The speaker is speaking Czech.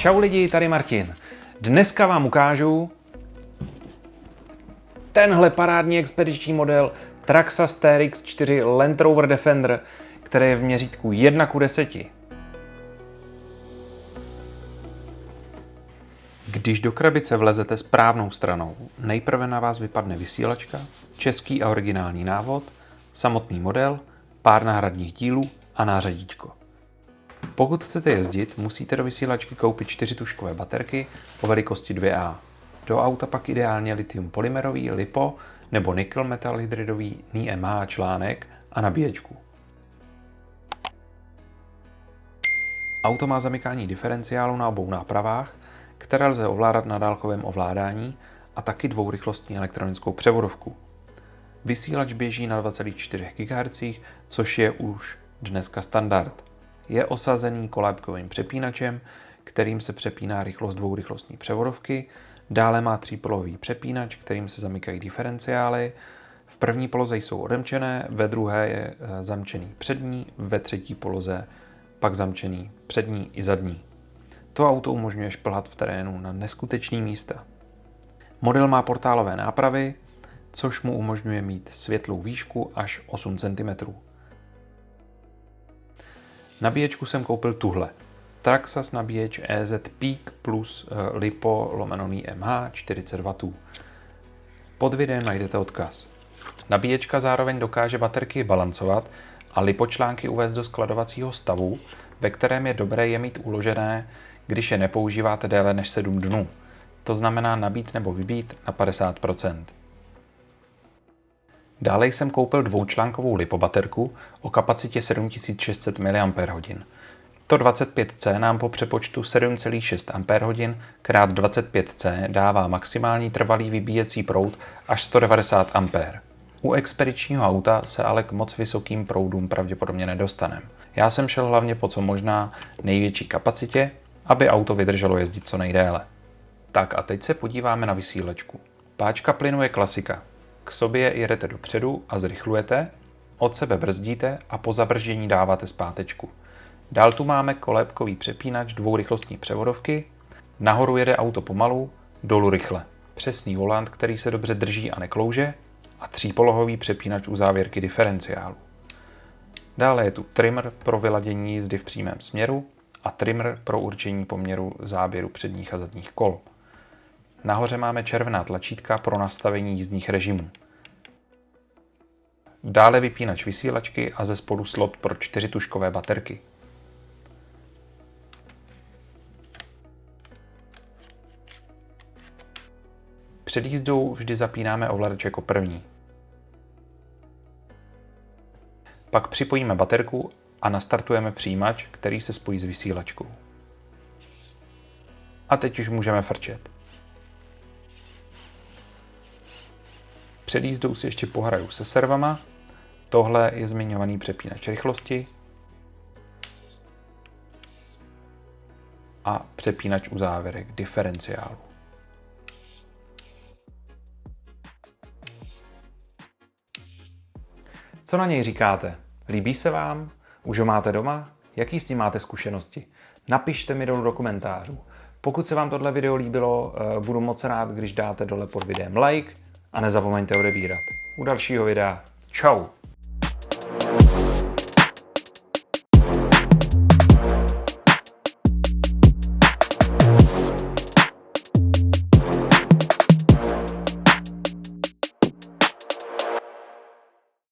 Čau lidi, tady Martin. Dneska vám ukážu tenhle parádní expediční model Traxxas TRX4 Land Rover Defender, který je v měřítku 1:10. Když do krabice vlezete správnou stranou, nejprve na vás vypadne vysílačka, český a originální návod, samotný model, pár náhradních dílů a nářadíčko. Pokud chcete jezdit, musíte do vysílačky koupit 4 tužkové baterky o velikosti 2A. Do auta pak ideálně litium polymerový, lipo nebo nickel metal hydridový NiMH článek a nabíječku. Auto má zamykání diferenciálu na obou nápravách, které lze ovládat na dálkovém ovládání a taky dvourychlostní elektronickou převodovku. Vysílač běží na 2,4 GHz, což je už dneska standard. Je osazený kolébkovým přepínačem, kterým se přepíná rychlost dvourychlostní převodovky. Dále má třípolový přepínač, kterým se zamykají diferenciály. V první poloze jsou odemčené, ve druhé je zamčený přední, ve třetí poloze pak zamčený přední i zadní. To auto umožňuje šplhat v terénu na neskutečný místa. Model má portálové nápravy, což mu umožňuje mít světlou výšku až 8 cm. Nabíječku jsem koupil tuhle. Traxxas nabíječ EZ Peak plus LiPo/NiMH 40 W. Pod videem najdete odkaz. Nabíječka zároveň dokáže baterky balancovat a lipočlánky uvést do skladovacího stavu, ve kterém je dobré je mít uložené, když je nepoužíváte déle než 7 dnů. To znamená nabít nebo vybít na 50%. Dále jsem koupil dvoučlánkovou lipobaterku o kapacitě 7600 mAh. To 25C nám po přepočtu 7,6 Ah krát 25C dává maximální trvalý vybíjecí proud až 190 A. U expedičního auta se ale k moc vysokým proudům pravděpodobně nedostaneme. Já jsem šel hlavně po co možná největší kapacitě, aby auto vydrželo jezdit co nejdéle. Tak a teď se podíváme na vysílačku. Páčka plynu je klasika. K sobě jedete dopředu a zrychlujete, od sebe brzdíte a po zabrždění dáváte zpátečku. Dál tu máme kolébkový přepínač dvourychlostní převodovky, nahoru jede auto pomalu, dolů rychle. Přesný volant, který se dobře drží a neklouže a třípolohový přepínač u závěrky diferenciálu. Dále je tu trimmer pro vyladění jízdy v přímém směru a trimmer pro určení poměru záběru předních a zadních kol. Nahoře máme červená tlačítka pro nastavení jízdních režimů. Dále vypínač vysílačky a zespodu slot pro 4 tužkové baterky. Před jízdou vždy zapínáme ovladač jako první. Pak připojíme baterku a nastartujeme přijímač, který se spojí s vysílačkou. A teď už můžeme frčet. Před jízdou si ještě pohraju se servama. Tohle je zmiňovaný přepínač rychlosti a přepínač u závěrek diferenciálu. Co na něj říkáte? Líbí se vám? Už ho máte doma? Jaký s ním máte zkušenosti? Napište mi dolů do komentářů. Pokud se vám tohle video líbilo, budu moc rád, když dáte dole pod videem like a nezapomeňte odebírat. U dalšího videa. Čau!